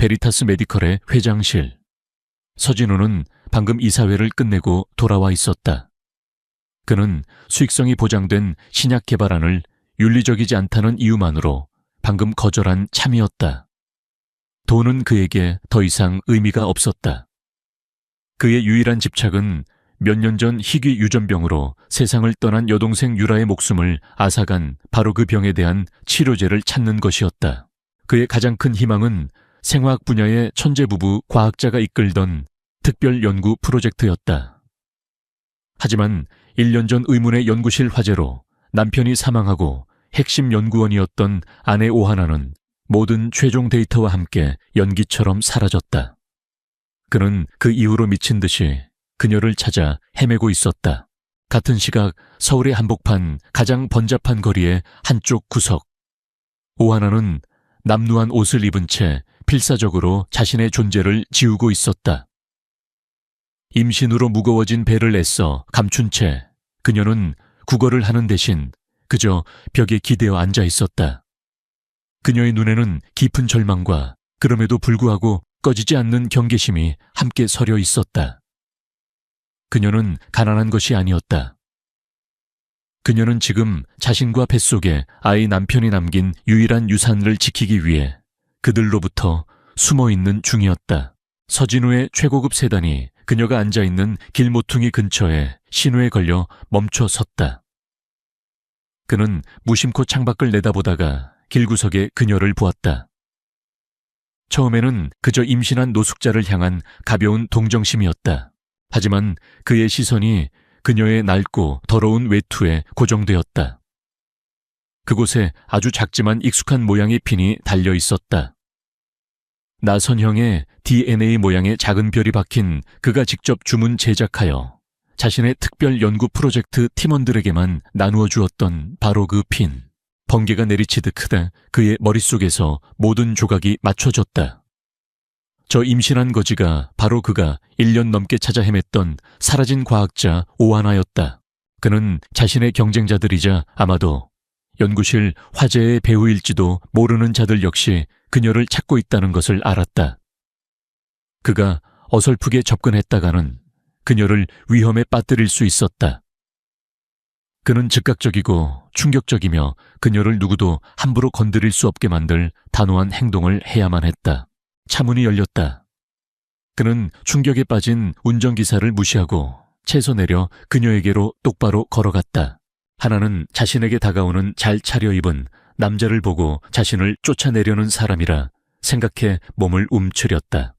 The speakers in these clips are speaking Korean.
베리타스 메디컬의 회장실. 서진우는 방금 이사회를 끝내고 돌아와 있었다. 그는 수익성이 보장된 신약 개발안을 윤리적이지 않다는 이유만으로 방금 거절한 참이었다. 돈은 그에게 더 이상 의미가 없었다. 그의 유일한 집착은 몇 년 전 희귀 유전병으로 세상을 떠난 여동생 유라의 목숨을 앗아간 바로 그 병에 대한 치료제를 찾는 것이었다. 그의 가장 큰 희망은 생화학 분야의 천재부부 과학자가 이끌던 특별 연구 프로젝트였다. 하지만 1년 전 의문의 연구실 화재로 남편이 사망하고 핵심 연구원이었던 아내 오하나는 모든 최종 데이터와 함께 연기처럼 사라졌다. 그는 그 이후로 미친 듯이 그녀를 찾아 헤매고 있었다. 같은 시각 서울의 한복판 가장 번잡한 거리의 한쪽 구석. 오하나는 남루한 옷을 입은 채 필사적으로 자신의 존재를 지우고 있었다. 임신으로 무거워진 배를 애써 감춘 채 그녀는 구걸을 하는 대신 그저 벽에 기대어 앉아 있었다. 그녀의 눈에는 깊은 절망과 그럼에도 불구하고 꺼지지 않는 경계심이 함께 서려 있었다. 그녀는 가난한 것이 아니었다. 그녀는 지금 자신과 뱃속에 아이 남편이 남긴 유일한 유산을 지키기 위해 그들로부터 숨어있는 중이었다. 서진우의 최고급 세단이 그녀가 앉아있는 길모퉁이 근처에 신호에 걸려 멈춰 섰다. 그는 무심코 창밖을 내다보다가 길구석에 그녀를 보았다. 처음에는 그저 임신한 노숙자를 향한 가벼운 동정심이었다. 하지만 그의 시선이 그녀의 낡고 더러운 외투에 고정되었다. 그곳에 아주 작지만 익숙한 모양의 핀이 달려 있었다. 나선형의 DNA 모양의 작은 별이 박힌 그가 직접 주문 제작하여 자신의 특별 연구 프로젝트 팀원들에게만 나누어 주었던 바로 그 핀. 번개가 내리치듯 크다 그의 머릿속에서 모든 조각이 맞춰졌다. 저 임신한 거지가 바로 그가 1년 넘게 찾아 헤맸던 사라진 과학자 오하나였다. 그는 자신의 경쟁자들이자 아마도 연구실 화재의 배후일지도 모르는 자들 역시 그녀를 찾고 있다는 것을 알았다. 그가 어설프게 접근했다가는 그녀를 위험에 빠뜨릴 수 있었다. 그는 즉각적이고 충격적이며 그녀를 누구도 함부로 건드릴 수 없게 만들 단호한 행동을 해야만 했다. 차문이 열렸다. 그는 충격에 빠진 운전기사를 무시하고 채소 내려 그녀에게로 똑바로 걸어갔다. 하나는 자신에게 다가오는 잘 차려입은 남자를 보고 자신을 쫓아내려는 사람이라 생각해 몸을 움츠렸다.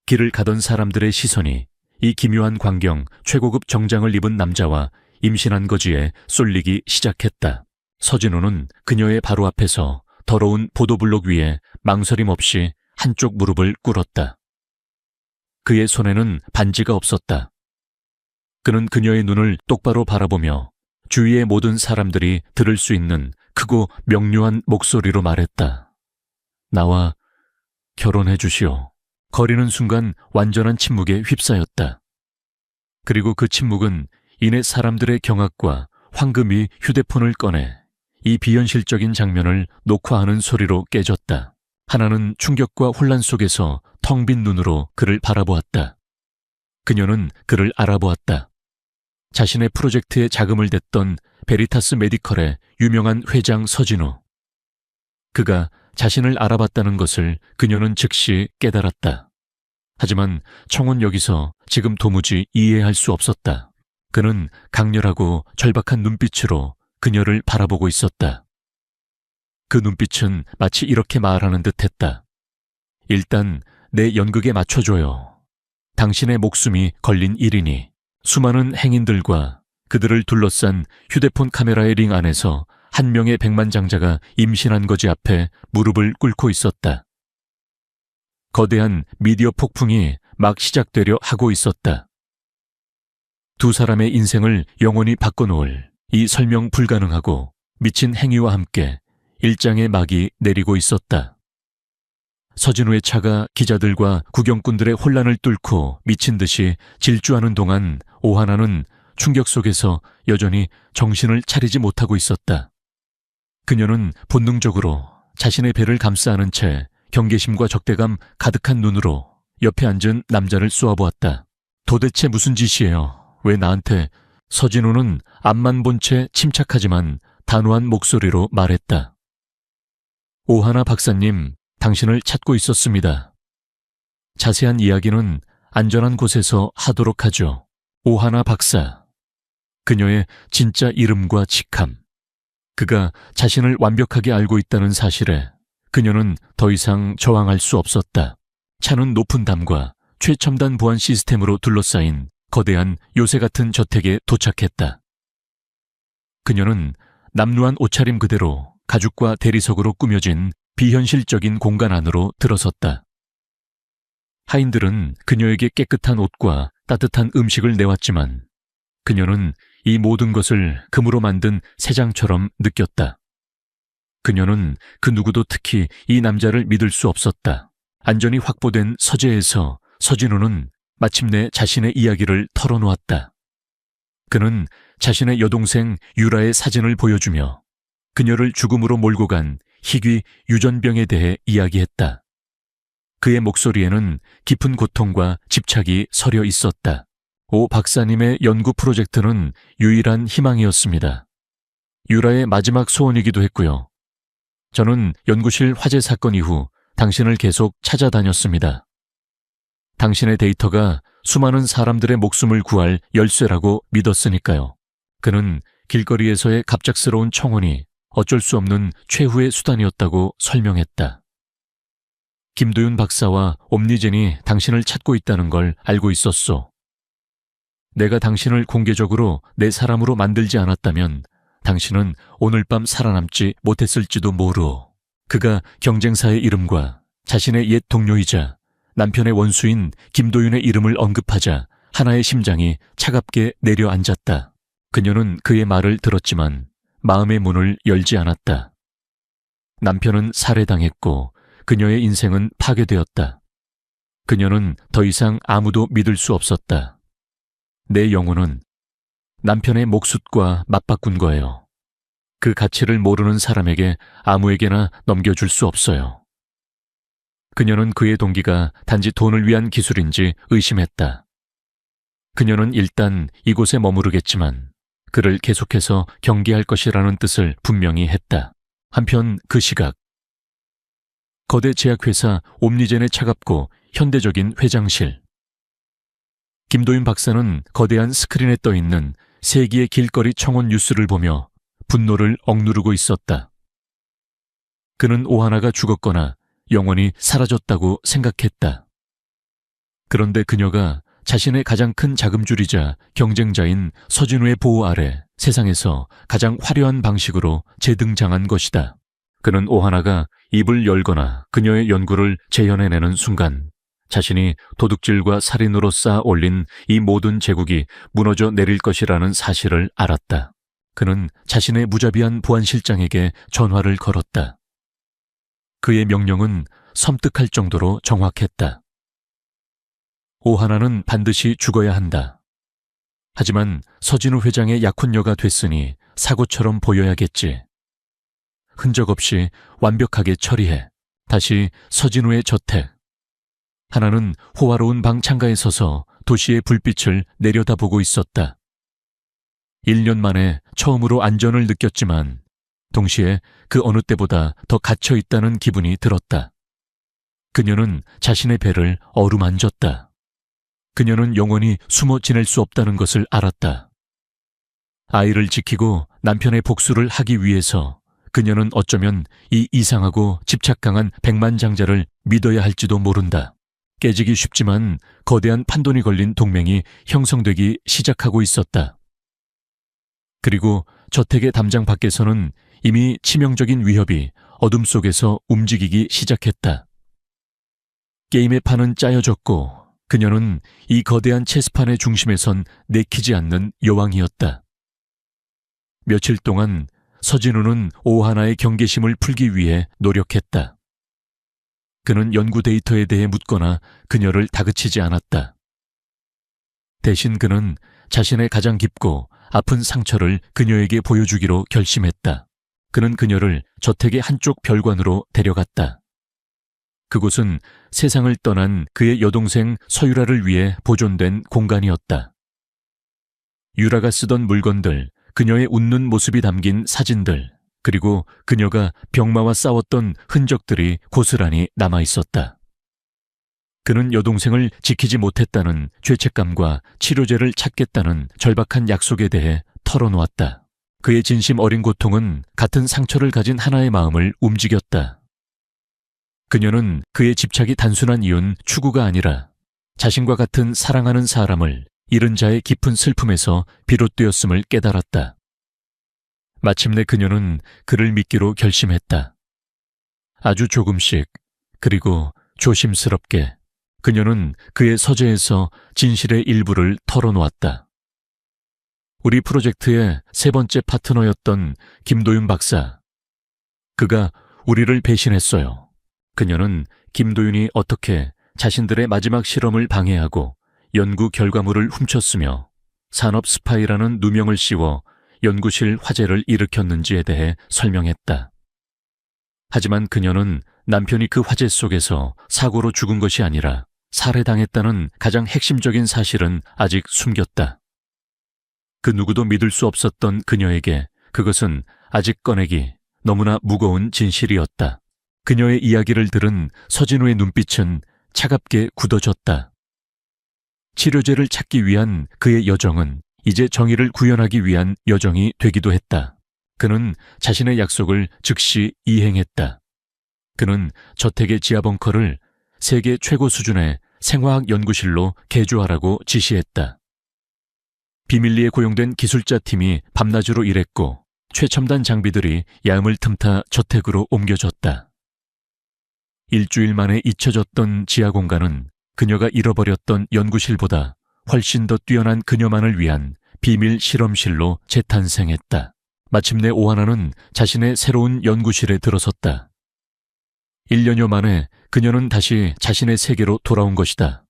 길을 가던 사람들의 시선이 이 기묘한 광경 최고급 정장을 입은 남자와 임신한 거지에 쏠리기 시작했다. 서진우는 그녀의 바로 앞에서 더러운 보도블록 위에 망설임 없이 한쪽 무릎을 꿇었다. 그의 손에는 반지가 없었다. 그는 그녀의 눈을 똑바로 바라보며 주위의 모든 사람들이 들을 수 있는 크고 명료한 목소리로 말했다. 나와 결혼해 주시오. 거리는 순간 완전한 침묵에 휩싸였다. 그리고 그 침묵은 이내 사람들의 경악과 황금이 휴대폰을 꺼내 이 비현실적인 장면을 녹화하는 소리로 깨졌다. 하나는 충격과 혼란 속에서 텅 빈 눈으로 그를 바라보았다. 그녀는 그를 알아보았다. 자신의 프로젝트에 자금을 댔던 베리타스 메디컬의 유명한 회장 서진우. 그가 자신을 알아봤다는 것을 그녀는 즉시 깨달았다. 하지만 청은 여기서 지금 도무지 이해할 수 없었다. 그는 강렬하고 절박한 눈빛으로 그녀를 바라보고 있었다. 그 눈빛은 마치 이렇게 말하는 듯했다. 일단 내 연극에 맞춰줘요. 당신의 목숨이 걸린 일이니. 수많은 행인들과 그들을 둘러싼 휴대폰 카메라의 링 안에서 한 명의 백만장자가 임신한 거지 앞에 무릎을 꿇고 있었다. 거대한 미디어 폭풍이 막 시작되려 하고 있었다. 두 사람의 인생을 영원히 바꿔놓을 이 설명 불가능하고 미친 행위와 함께 일장의 막이 내리고 있었다. 서진우의 차가 기자들과 구경꾼들의 혼란을 뚫고 미친 듯이 질주하는 동안 오하나는 충격 속에서 여전히 정신을 차리지 못하고 있었다. 그녀는 본능적으로 자신의 배를 감싸 안은 채 경계심과 적대감 가득한 눈으로 옆에 앉은 남자를 쏘아보았다. 도대체 무슨 짓이에요? 왜 나한테? 서진우는 앞만 본 채 침착하지만 단호한 목소리로 말했다. 오하나 박사님, 당신을 찾고 있었습니다. 자세한 이야기는 안전한 곳에서 하도록 하죠. 오하나 박사. 그녀의 진짜 이름과 직함. 그가 자신을 완벽하게 알고 있다는 사실에 그녀는 더 이상 저항할 수 없었다. 차는 높은 담과 최첨단 보안 시스템으로 둘러싸인 거대한 요새 같은 저택에 도착했다. 그녀는 남루한 옷차림 그대로 가죽과 대리석으로 꾸며진 비현실적인 공간 안으로 들어섰다. 하인들은 그녀에게 깨끗한 옷과 따뜻한 음식을 내왔지만 그녀는 이 모든 것을 금으로 만든 새장처럼 느꼈다. 그녀는 그 누구도 특히 이 남자를 믿을 수 없었다. 안전이 확보된 서재에서 서진우는 마침내 자신의 이야기를 털어놓았다. 그는 자신의 여동생 유라의 사진을 보여주며 그녀를 죽음으로 몰고 간 희귀 유전병에 대해 이야기했다. 그의 목소리에는 깊은 고통과 집착이 서려 있었다. 오 박사님의 연구 프로젝트는 유일한 희망이었습니다. 유라의 마지막 소원이기도 했고요. 저는 연구실 화재 사건 이후 당신을 계속 찾아다녔습니다. 당신의 데이터가 수많은 사람들의 목숨을 구할 열쇠라고 믿었으니까요. 그는 길거리에서의 갑작스러운 청혼이 어쩔 수 없는 최후의 수단이었다고 설명했다. 김도윤 박사와 옴니젠이 당신을 찾고 있다는 걸 알고 있었소. 내가 당신을 공개적으로 내 사람으로 만들지 않았다면 당신은 오늘 밤 살아남지 못했을지도 모르오. 그가 경쟁사의 이름과 자신의 옛 동료이자 남편의 원수인 김도윤의 이름을 언급하자 하나의 심장이 차갑게 내려앉았다. 그녀는 그의 말을 들었지만 마음의 문을 열지 않았다. 남편은 살해당했고 그녀의 인생은 파괴되었다. 그녀는 더 이상 아무도 믿을 수 없었다. 내 영혼은 남편의 목숫과 맞바꾼 거예요. 그 가치를 모르는 사람에게 아무에게나 넘겨줄 수 없어요. 그녀는 그의 동기가 단지 돈을 위한 기술인지 의심했다. 그녀는 일단 이곳에 머무르겠지만 그를 계속해서 경계할 것이라는 뜻을 분명히 했다. 한편 그 시각 거대 제약회사 옴니젠의 차갑고 현대적인 회장실. 김도윤 박사는 거대한 스크린에 떠있는 세기의 길거리 청혼 뉴스를 보며 분노를 억누르고 있었다. 그는 오하나가 죽었거나 영원히 사라졌다고 생각했다. 그런데 그녀가 자신의 가장 큰 자금줄이자 경쟁자인 서진우의 보호 아래 세상에서 가장 화려한 방식으로 재등장한 것이다. 그는 오하나가 입을 열거나 그녀의 연구를 재현해내는 순간 자신이 도둑질과 살인으로 쌓아 올린 이 모든 제국이 무너져 내릴 것이라는 사실을 알았다. 그는 자신의 무자비한 보안실장에게 전화를 걸었다. 그의 명령은 섬뜩할 정도로 정확했다. 오하나는 반드시 죽어야 한다. 하지만 서진우 회장의 약혼녀가 됐으니 사고처럼 보여야겠지. 흔적 없이 완벽하게 처리해. 다시 서진우의 저택. 하나는 호화로운 방 창가에 서서 도시의 불빛을 내려다보고 있었다. 1년 만에 처음으로 안전을 느꼈지만 동시에 그 어느 때보다 더 갇혀 있다는 기분이 들었다. 그녀는 자신의 배를 어루만졌다. 그녀는 영원히 숨어 지낼 수 없다는 것을 알았다. 아이를 지키고 남편의 복수를 하기 위해서 그녀는 어쩌면 이 이상하고 집착 강한 백만장자를 믿어야 할지도 모른다. 깨지기 쉽지만 거대한 판돈이 걸린 동맹이 형성되기 시작하고 있었다. 그리고 저택의 담장 밖에서는 이미 치명적인 위협이 어둠 속에서 움직이기 시작했다. 게임의 판은 짜여졌고 그녀는 이 거대한 체스판의 중심에 선 내키지 않는 여왕이었다. 며칠 동안 서진우는 오하나의 경계심을 풀기 위해 노력했다. 그는 연구 데이터에 대해 묻거나 그녀를 다그치지 않았다. 대신 그는 자신의 가장 깊고 아픈 상처를 그녀에게 보여주기로 결심했다. 그는 그녀를 저택의 한쪽 별관으로 데려갔다. 그곳은 세상을 떠난 그의 여동생 서유라를 위해 보존된 공간이었다. 유라가 쓰던 물건들, 그녀의 웃는 모습이 담긴 사진들, 그리고 그녀가 병마와 싸웠던 흔적들이 고스란히 남아 있었다. 그는 여동생을 지키지 못했다는 죄책감과 치료제를 찾겠다는 절박한 약속에 대해 털어놓았다. 그의 진심 어린 고통은 같은 상처를 가진 하나의 마음을 움직였다. 그녀는 그의 집착이 단순한 이유는 추구가 아니라 자신과 같은 사랑하는 사람을 잃은 자의 깊은 슬픔에서 비롯되었음을 깨달았다. 마침내 그녀는 그를 믿기로 결심했다. 아주 조금씩, 그리고 조심스럽게 그녀는 그의 서재에서 진실의 일부를 털어놓았다. 우리 프로젝트의 세 번째 파트너였던 김도윤 박사. 그가 우리를 배신했어요. 그녀는 김도윤이 어떻게 자신들의 마지막 실험을 방해하고 연구 결과물을 훔쳤으며 산업 스파이라는 누명을 씌워 연구실 화재를 일으켰는지에 대해 설명했다. 하지만 그녀는 남편이 그 화재 속에서 사고로 죽은 것이 아니라 살해당했다는 가장 핵심적인 사실은 아직 숨겼다. 그 누구도 믿을 수 없었던 그녀에게 그것은 아직 꺼내기 너무나 무거운 진실이었다. 그녀의 이야기를 들은 서진우의 눈빛은 차갑게 굳어졌다. 치료제를 찾기 위한 그의 여정은 이제 정의를 구현하기 위한 여정이 되기도 했다. 그는 자신의 약속을 즉시 이행했다. 그는 저택의 지하 벙커를 세계 최고 수준의 생화학 연구실로 개조하라고 지시했다. 비밀리에 고용된 기술자 팀이 밤낮으로 일했고 최첨단 장비들이 야음을 틈타 저택으로 옮겨졌다. 일주일 만에 잊혀졌던 지하 공간은 그녀가 잃어버렸던 연구실보다 훨씬 더 뛰어난 그녀만을 위한 비밀 실험실로 재탄생했다. 마침내 오하나는 자신의 새로운 연구실에 들어섰다. 1년여 만에 그녀는 다시 자신의 세계로 돌아온 것이다.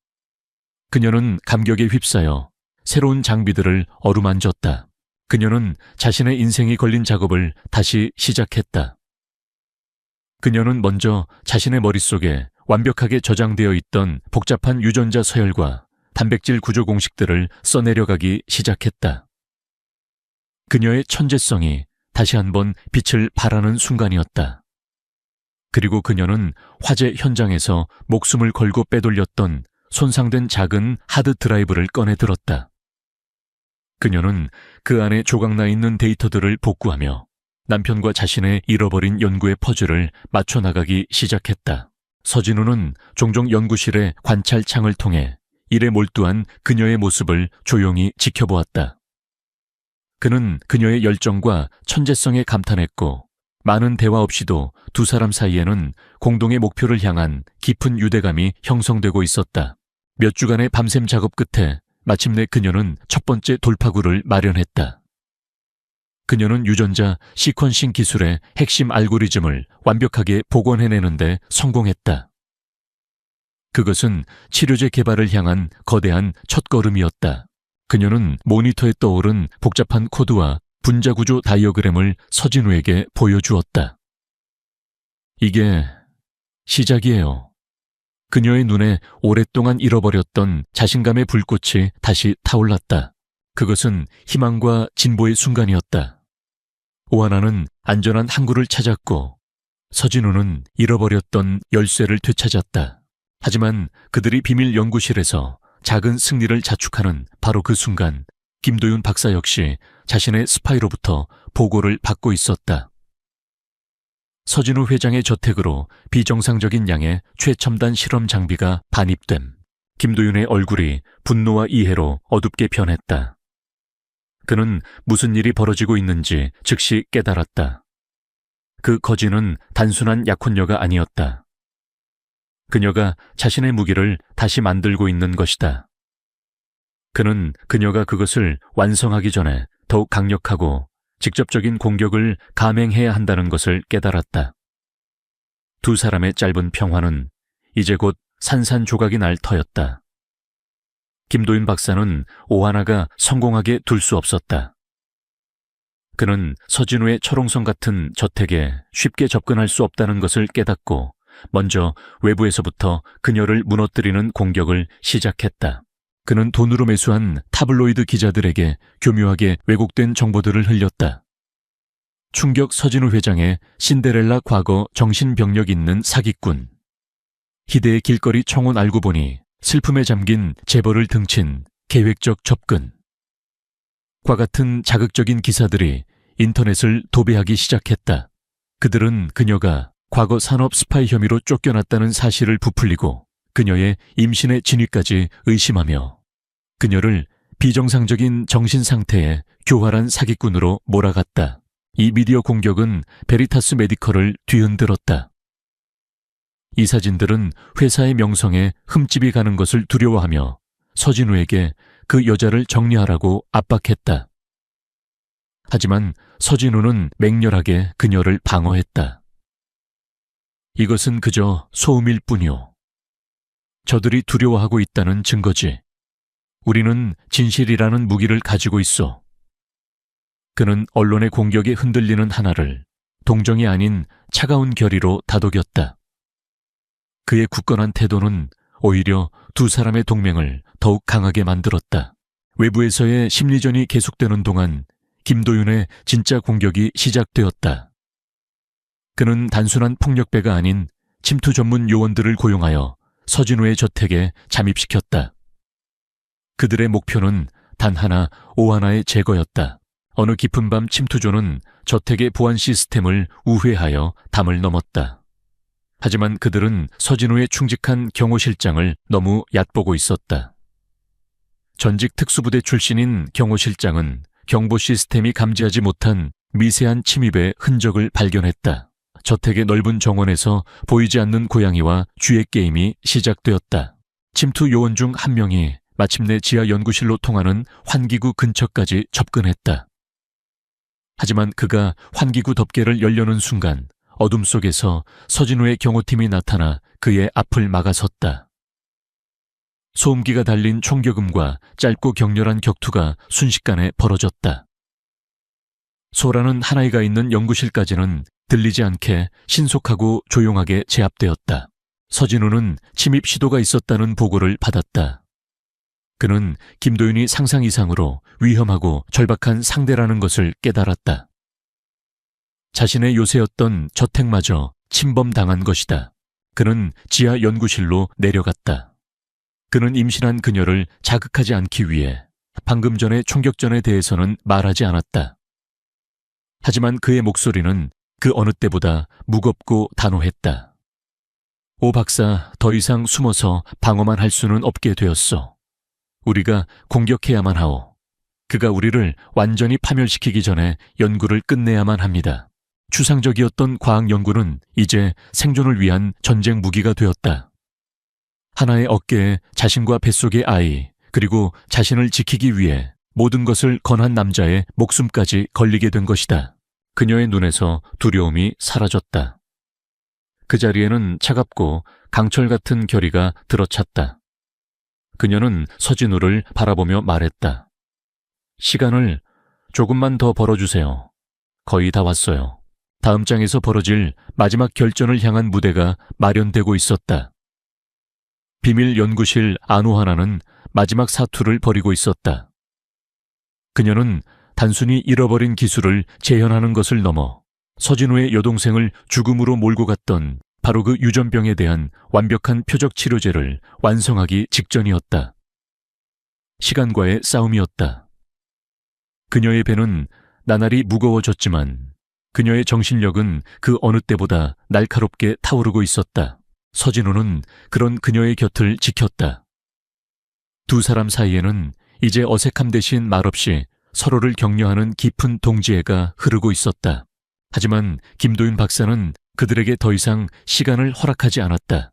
그녀는 감격에 휩싸여 새로운 장비들을 어루만졌다. 그녀는 자신의 인생이 걸린 작업을 다시 시작했다. 그녀는 먼저 자신의 머릿속에 완벽하게 저장되어 있던 복잡한 유전자 서열과 단백질 구조 공식들을 써내려가기 시작했다. 그녀의 천재성이 다시 한번 빛을 발하는 순간이었다. 그리고 그녀는 화재 현장에서 목숨을 걸고 빼돌렸던 손상된 작은 하드 드라이브를 꺼내 들었다. 그녀는 그 안에 조각나 있는 데이터들을 복구하며 남편과 자신의 잃어버린 연구의 퍼즐을 맞춰 나가기 시작했다. 서진우는 종종 연구실의 관찰창을 통해 일에 몰두한 그녀의 모습을 조용히 지켜보았다. 그는 그녀의 열정과 천재성에 감탄했고 많은 대화 없이도 두 사람 사이에는 공동의 목표를 향한 깊은 유대감이 형성되고 있었다. 몇 주간의 밤샘 작업 끝에 마침내 그녀는 첫 번째 돌파구를 마련했다. 그녀는 유전자 시퀀싱 기술의 핵심 알고리즘을 완벽하게 복원해내는데 성공했다. 그것은 치료제 개발을 향한 거대한 첫걸음이었다. 그녀는 모니터에 떠오른 복잡한 코드와 분자구조 다이어그램을 서진우에게 보여주었다. 이게 시작이에요. 그녀의 눈에 오랫동안 잃어버렸던 자신감의 불꽃이 다시 타올랐다. 그것은 희망과 진보의 순간이었다. 오하나는 안전한 항구를 찾았고 서진우는 잃어버렸던 열쇠를 되찾았다. 하지만 그들이 비밀 연구실에서 작은 승리를 자축하는 바로 그 순간 김도윤 박사 역시 자신의 스파이로부터 보고를 받고 있었다. 서진우 회장의 저택으로 비정상적인 양의 최첨단 실험 장비가 반입됨. 김도윤의 얼굴이 분노와 이해로 어둡게 변했다. 그는 무슨 일이 벌어지고 있는지 즉시 깨달았다. 그 거지는 단순한 약혼녀가 아니었다. 그녀가 자신의 무기를 다시 만들고 있는 것이다. 그는 그녀가 그것을 완성하기 전에 더욱 강력하고 직접적인 공격을 감행해야 한다는 것을 깨달았다. 두 사람의 짧은 평화는 이제 곧 산산조각이 날 터였다. 김도윤 박사는 오하나가 성공하게 둘 수 없었다. 그는 서진우의 철옹성 같은 저택에 쉽게 접근할 수 없다는 것을 깨닫고 먼저 외부에서부터 그녀를 무너뜨리는 공격을 시작했다. 그는 돈으로 매수한 타블로이드 기자들에게 교묘하게 왜곡된 정보들을 흘렸다. 충격 서진우 회장의 신데렐라 과거 정신병력 있는 사기꾼. 희대의 길거리 청혼 알고 보니 슬픔에 잠긴 재벌을 등친 계획적 접근. 과 같은 자극적인 기사들이 인터넷을 도배하기 시작했다. 그들은 그녀가 과거 산업 스파이 혐의로 쫓겨났다는 사실을 부풀리고 그녀의 임신의 진위까지 의심하며 그녀를 비정상적인 정신 상태의 교활한 사기꾼으로 몰아갔다. 이 미디어 공격은 베리타스 메디컬을 뒤흔들었다. 이 사진들은 회사의 명성에 흠집이 가는 것을 두려워하며 서진우에게 그 여자를 정리하라고 압박했다. 하지만 서진우는 맹렬하게 그녀를 방어했다. 이것은 그저 소음일 뿐이오. 저들이 두려워하고 있다는 증거지. 우리는 진실이라는 무기를 가지고 있어. 그는 언론의 공격에 흔들리는 하나를 동정이 아닌 차가운 결의로 다독였다. 그의 굳건한 태도는 오히려 두 사람의 동맹을 더욱 강하게 만들었다. 외부에서의 심리전이 계속되는 동안 김도윤의 진짜 공격이 시작되었다. 그는 단순한 폭력배가 아닌 침투 전문 요원들을 고용하여 서진우의 저택에 잠입시켰다. 그들의 목표는 단 하나, 오하나의 제거였다. 어느 깊은 밤 침투조는 저택의 보안 시스템을 우회하여 담을 넘었다. 하지만 그들은 서진우의 충직한 경호실장을 너무 얕보고 있었다. 전직 특수부대 출신인 경호실장은 경보 시스템이 감지하지 못한 미세한 침입의 흔적을 발견했다. 저택의 넓은 정원에서 보이지 않는 고양이와 쥐의 게임이 시작되었다. 침투 요원 중 한 명이 마침내 지하 연구실로 통하는 환기구 근처까지 접근했다. 하지만 그가 환기구 덮개를 열려는 순간 어둠 속에서 서진우의 경호팀이 나타나 그의 앞을 막아섰다. 소음기가 달린 총격음과 짧고 격렬한 격투가 순식간에 벌어졌다. 소라는 하나이가 있는 연구실까지는 들리지 않게 신속하고 조용하게 제압되었다. 서진우는 침입 시도가 있었다는 보고를 받았다. 그는 김도윤이 상상 이상으로 위험하고 절박한 상대라는 것을 깨달았다. 자신의 요새였던 저택마저 침범당한 것이다. 그는 지하 연구실로 내려갔다. 그는 임신한 그녀를 자극하지 않기 위해 방금 전의 총격전에 대해서는 말하지 않았다. 하지만 그의 목소리는 그 어느 때보다 무겁고 단호했다. 오 박사, 더 이상 숨어서 방어만 할 수는 없게 되었어. 우리가 공격해야만 하오. 그가 우리를 완전히 파멸시키기 전에 연구를 끝내야만 합니다. 추상적이었던 과학 연구는 이제 생존을 위한 전쟁 무기가 되었다. 하나의 어깨에 자신과 뱃속의 아이, 그리고 자신을 지키기 위해 모든 것을 건한 남자의 목숨까지 걸리게 된 것이다. 그녀의 눈에서 두려움이 사라졌다. 그 자리에는 차갑고 강철 같은 결의가 들어찼다. 그녀는 서진우를 바라보며 말했다. 시간을 조금만 더 벌어주세요. 거의 다 왔어요. 다음 장에서 벌어질 마지막 결전을 향한 무대가 마련되고 있었다. 비밀 연구실 아노하나는 마지막 사투를 벌이고 있었다. 그녀는 단순히 잃어버린 기술을 재현하는 것을 넘어 서진우의 여동생을 죽음으로 몰고 갔던 바로 그 유전병에 대한 완벽한 표적 치료제를 완성하기 직전이었다. 시간과의 싸움이었다. 그녀의 배는 나날이 무거워졌지만 그녀의 정신력은 그 어느 때보다 날카롭게 타오르고 있었다. 서진우는 그런 그녀의 곁을 지켰다. 두 사람 사이에는 이제 어색함 대신 말없이 서로를 격려하는 깊은 동지애가 흐르고 있었다. 하지만 김도윤 박사는 그들에게 더 이상 시간을 허락하지 않았다.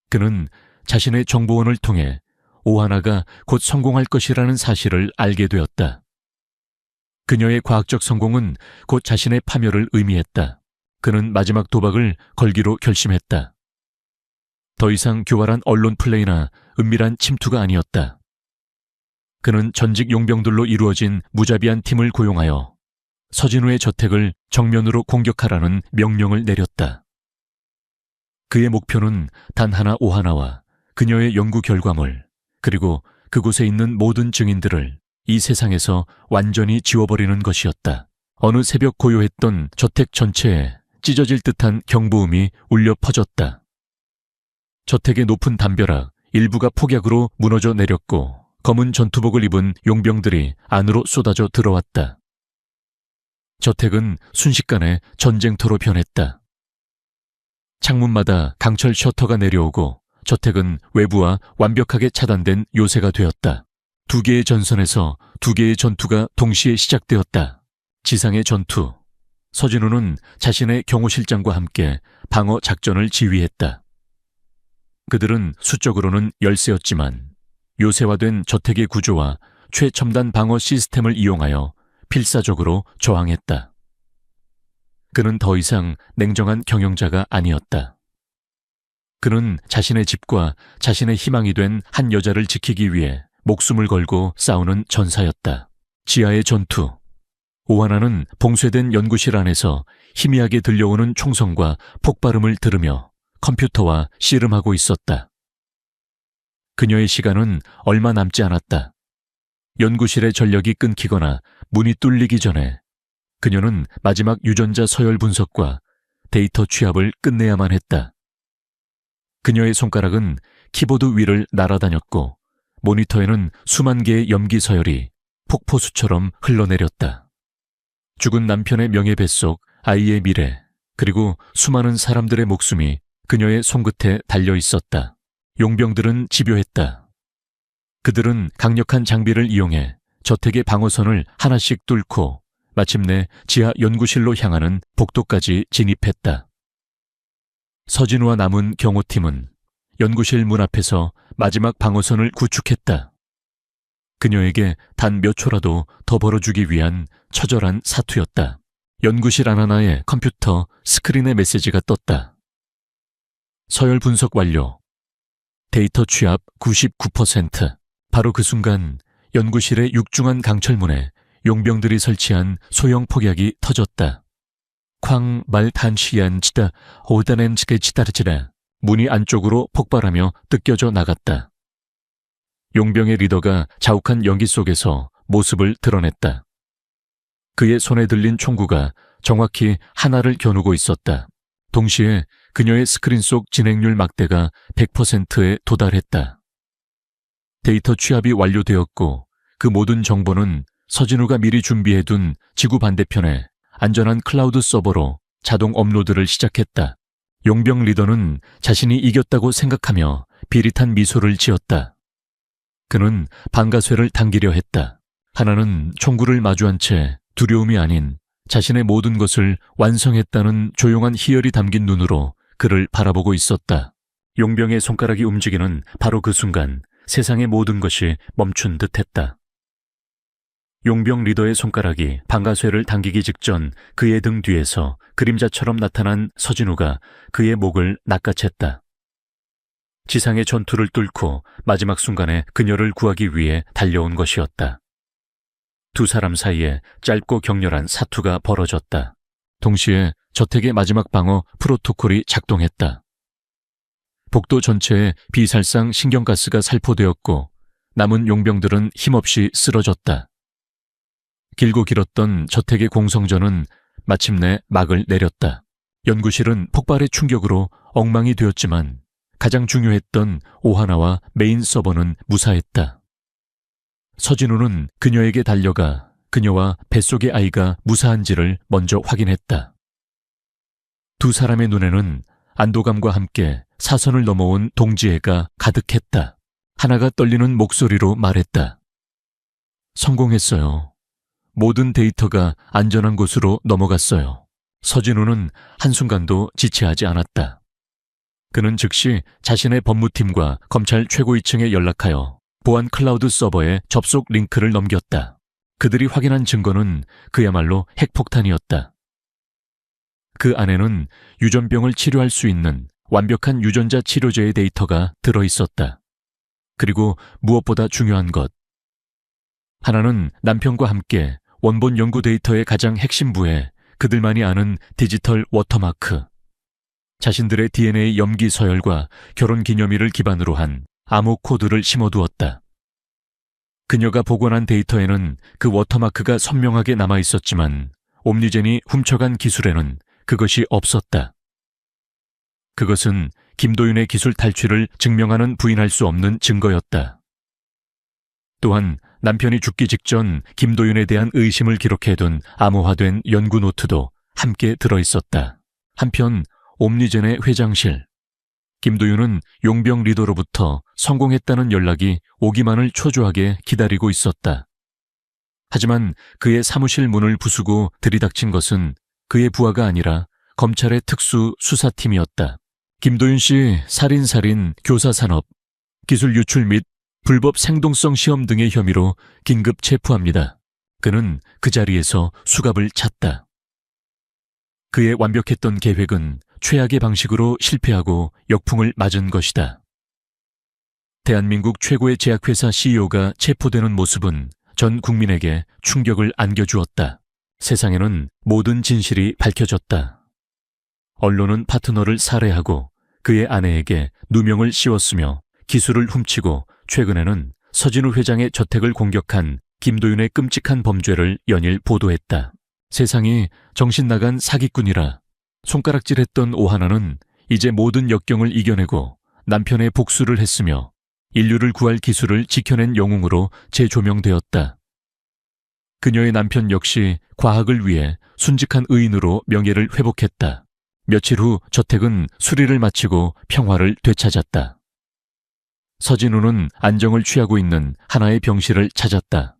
그는 자신의 정보원을 통해 오하나가 곧 성공할 것이라는 사실을 알게 되었다. 그녀의 과학적 성공은 곧 자신의 파멸을 의미했다. 그는 마지막 도박을 걸기로 결심했다. 더 이상 교활한 언론 플레이나 은밀한 침투가 아니었다. 그는 전직 용병들로 이루어진 무자비한 팀을 고용하여 서진우의 저택을 정면으로 공격하라는 명령을 내렸다. 그의 목표는 단 하나 오하나와 그녀의 연구 결과물, 그리고 그곳에 있는 모든 증인들을 이 세상에서 완전히 지워버리는 것이었다. 어느 새벽 고요했던 저택 전체에 찢어질 듯한 경보음이 울려 퍼졌다. 저택의 높은 담벼락 일부가 폭약으로 무너져 내렸고 검은 전투복을 입은 용병들이 안으로 쏟아져 들어왔다. 저택은 순식간에 전쟁터로 변했다. 창문마다 강철 셔터가 내려오고 저택은 외부와 완벽하게 차단된 요새가 되었다. 두 개의 전선에서 두 개의 전투가 동시에 시작되었다. 지상의 전투. 서진우는 자신의 경호실장과 함께 방어 작전을 지휘했다. 그들은 수적으로는 열세였지만 요새화된 저택의 구조와 최첨단 방어 시스템을 이용하여 필사적으로 저항했다. 그는 더 이상 냉정한 경영자가 아니었다. 그는 자신의 집과 자신의 희망이 된 한 여자를 지키기 위해 목숨을 걸고 싸우는 전사였다. 지하의 전투. 오하나는 봉쇄된 연구실 안에서 희미하게 들려오는 총성과 폭발음을 들으며 컴퓨터와 씨름하고 있었다. 그녀의 시간은 얼마 남지 않았다. 연구실의 전력이 끊기거나 문이 뚫리기 전에 그녀는 마지막 유전자 서열 분석과 데이터 취합을 끝내야만 했다. 그녀의 손가락은 키보드 위를 날아다녔고 모니터에는 수만 개의 염기 서열이 폭포수처럼 흘러내렸다. 죽은 남편의 명예 뱃속, 아이의 미래, 그리고 수많은 사람들의 목숨이 그녀의 손끝에 달려 있었다. 용병들은 집요했다. 그들은 강력한 장비를 이용해 저택의 방어선을 하나씩 뚫고 마침내 지하 연구실로 향하는 복도까지 진입했다. 서진우와 남은 경호팀은 연구실 문 앞에서 마지막 방어선을 구축했다. 그녀에게 단 몇 초라도 더 벌어주기 위한 처절한 사투였다. 연구실 하나하나의 컴퓨터 스크린에 메시지가 떴다. 서열 분석 완료. 데이터 취합 99%. 바로 그 순간 연구실의 육중한 강철문에 용병들이 설치한 소형 폭약이 터졌다. 쾅 말 단시한 치다 오다넨 치게 치다르치라. 문이 안쪽으로 폭발하며 뜯겨져 나갔다. 용병의 리더가 자욱한 연기 속에서 모습을 드러냈다. 그의 손에 들린 총구가 정확히 하나를 겨누고 있었다. 동시에 그녀의 스크린 속 진행률 막대가 100%에 도달했다. 데이터 취합이 완료되었고 그 모든 정보는 서진우가 미리 준비해둔 지구 반대편에 안전한 클라우드 서버로 자동 업로드를 시작했다. 용병 리더는 자신이 이겼다고 생각하며 비릿한 미소를 지었다. 그는 방가쇠를 당기려 했다. 하나는 총구를 마주한 채 두려움이 아닌 자신의 모든 것을 완성했다는 조용한 희열이 담긴 눈으로 그를 바라보고 있었다. 용병의 손가락이 움직이는 바로 그 순간 세상의 모든 것이 멈춘 듯했다. 용병 리더의 손가락이 방가쇠를 당기기 직전 그의 등 뒤에서 그림자처럼 나타난 서진우가 그의 목을 낚아챘다. 지상의 전투를 뚫고 마지막 순간에 그녀를 구하기 위해 달려온 것이었다. 두 사람 사이에 짧고 격렬한 사투가 벌어졌다. 동시에 저택의 마지막 방어 프로토콜이 작동했다. 복도 전체에 비살상 신경가스가 살포되었고 남은 용병들은 힘없이 쓰러졌다. 길고 길었던 저택의 공성전은 마침내 막을 내렸다. 연구실은 폭발의 충격으로 엉망이 되었지만 가장 중요했던 오하나와 메인 서버는 무사했다. 서진우는 그녀에게 달려가 그녀와 뱃속의 아이가 무사한지를 먼저 확인했다. 두 사람의 눈에는 안도감과 함께 사선을 넘어온 동지애가 가득했다. 하나가 떨리는 목소리로 말했다. 성공했어요. 모든 데이터가 안전한 곳으로 넘어갔어요. 서진우는 한순간도 지체하지 않았다. 그는 즉시 자신의 법무팀과 검찰 최고위층에 연락하여 보안 클라우드 서버에 접속 링크를 넘겼다. 그들이 확인한 증거는 그야말로 핵폭탄이었다. 그 안에는 유전병을 치료할 수 있는 완벽한 유전자 치료제의 데이터가 들어있었다. 그리고 무엇보다 중요한 것. 하나는 남편과 함께 원본 연구 데이터의 가장 핵심부에 그들만이 아는 디지털 워터마크, 자신들의 DNA 염기 서열과 결혼 기념일을 기반으로 한 암호 코드를 심어두었다. 그녀가 복원한 데이터에는 그 워터마크가 선명하게 남아 있었지만 옴니젠이 훔쳐간 기술에는 그것이 없었다. 그것은 김도윤의 기술 탈취를 증명하는 부인할 수 없는 증거였다. 또한 남편이 죽기 직전 김도윤에 대한 의심을 기록해둔 암호화된 연구 노트도 함께 들어있었다. 한편 옴니젠의 회장실, 김도윤은 용병 리더로부터 성공했다는 연락이 오기만을 초조하게 기다리고 있었다. 하지만 그의 사무실 문을 부수고 들이닥친 것은 그의 부하가 아니라 검찰의 특수 수사팀이었다. 김도윤 씨 살인, 교사산업, 기술 유출 및 불법 생동성 시험 등의 혐의로 긴급 체포합니다. 그는 그 자리에서 수갑을 찼다. 그의 완벽했던 계획은 최악의 방식으로 실패하고 역풍을 맞은 것이다. 대한민국 최고의 제약회사 CEO가 체포되는 모습은 전 국민에게 충격을 안겨주었다. 세상에는 모든 진실이 밝혀졌다. 언론은 파트너를 살해하고 그의 아내에게 누명을 씌웠으며 기술을 훔치고 최근에는 서진우 회장의 저택을 공격한 김도윤의 끔찍한 범죄를 연일 보도했다. 세상이 정신 나간 사기꾼이라 손가락질했던 오하나는 이제 모든 역경을 이겨내고 남편의 복수를 했으며 인류를 구할 기술을 지켜낸 영웅으로 재조명되었다. 그녀의 남편 역시 과학을 위해 순직한 의인으로 명예를 회복했다. 며칠 후 저택은 수리를 마치고 평화를 되찾았다. 서진우는 안정을 취하고 있는 하나의 병실을 찾았다.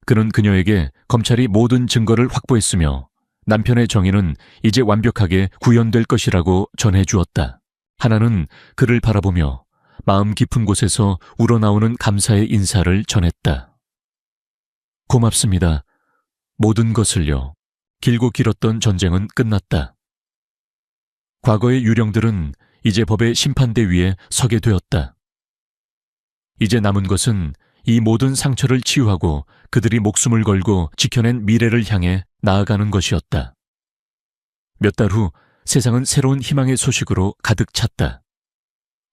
그는 그녀에게 검찰이 모든 증거를 확보했으며 남편의 정의는 이제 완벽하게 구현될 것이라고 전해주었다. 하나는 그를 바라보며 마음 깊은 곳에서 우러나오는 감사의 인사를 전했다. 고맙습니다. 모든 것을요. 길고 길었던 전쟁은 끝났다. 과거의 유령들은 이제 법의 심판대 위에 서게 되었다. 이제 남은 것은 이 모든 상처를 치유하고 그들이 목숨을 걸고 지켜낸 미래를 향해 나아가는 것이었다. 몇 달 후 세상은 새로운 희망의 소식으로 가득 찼다.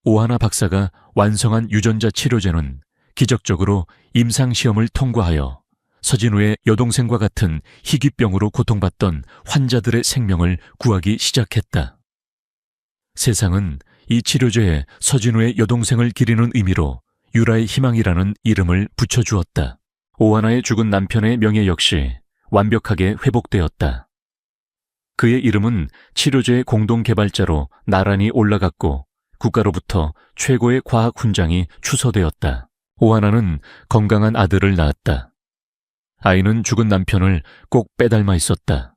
오하나 박사가 완성한 유전자 치료제는 기적적으로 임상시험을 통과하여 서진우의 여동생과 같은 희귀병으로 고통받던 환자들의 생명을 구하기 시작했다. 세상은 이 치료제에 서진우의 여동생을 기리는 의미로 유라의 희망이라는 이름을 붙여주었다. 오하나의 죽은 남편의 명예 역시 완벽하게 회복되었다. 그의 이름은 치료제의 공동 개발자로 나란히 올라갔고 국가로부터 최고의 과학 훈장이 추서되었다. 오하나는 건강한 아들을 낳았다. 아이는 죽은 남편을 꼭 빼닮아 있었다.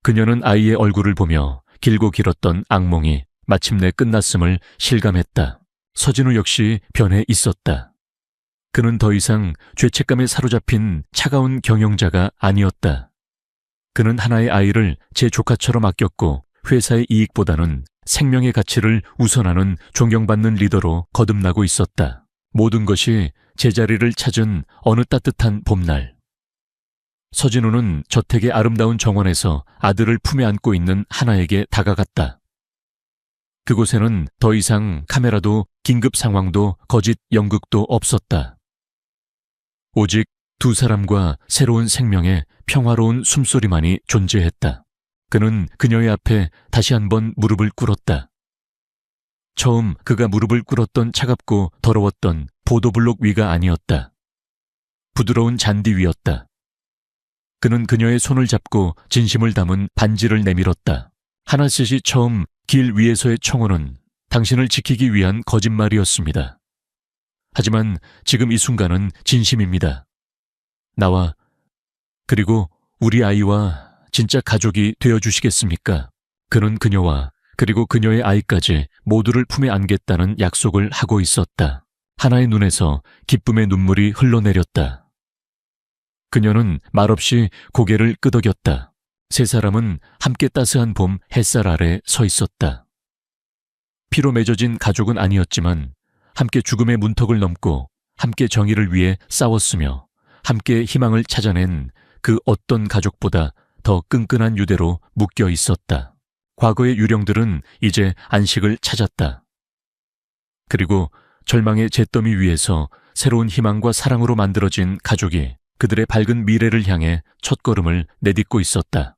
그녀는 아이의 얼굴을 보며 길고 길었던 악몽이 마침내 끝났음을 실감했다. 서진우 역시 변해 있었다. 그는 더 이상 죄책감에 사로잡힌 차가운 경영자가 아니었다. 그는 하나의 아이를 제 조카처럼 아꼈고 회사의 이익보다는 생명의 가치를 우선하는 존경받는 리더로 거듭나고 있었다. 모든 것이 제자리를 찾은 어느 따뜻한 봄날. 서진우는 저택의 아름다운 정원에서 아들을 품에 안고 있는 하나에게 다가갔다. 그곳에는 더 이상 카메라도 긴급 상황도 거짓 연극도 없었다. 오직 두 사람과 새로운 생명의 평화로운 숨소리만이 존재했다. 그는 그녀의 앞에 다시 한번 무릎을 꿇었다. 처음 그가 무릎을 꿇었던 차갑고 더러웠던 보도블록 위가 아니었다. 부드러운 잔디 위였다. 그는 그녀의 손을 잡고 진심을 담은 반지를 내밀었다. 하나셋이 처음 길 위에서의 청혼은 당신을 지키기 위한 거짓말이었습니다. 하지만 지금 이 순간은 진심입니다. 나와 그리고 우리 아이와 진짜 가족이 되어주시겠습니까? 그는 그녀와 그리고 그녀의 아이까지 모두를 품에 안겠다는 약속을 하고 있었다. 하나의 눈에서 기쁨의 눈물이 흘러내렸다. 그녀는 말없이 고개를 끄덕였다. 세 사람은 함께 따스한 봄 햇살 아래 서 있었다. 피로 맺어진 가족은 아니었지만 함께 죽음의 문턱을 넘고 함께 정의를 위해 싸웠으며 함께 희망을 찾아낸 그 어떤 가족보다 더 끈끈한 유대로 묶여 있었다. 과거의 유령들은 이제 안식을 찾았다. 그리고 절망의 잿더미 위에서 새로운 희망과 사랑으로 만들어진 가족이 그들의 밝은 미래를 향해 첫걸음을 내딛고 있었다.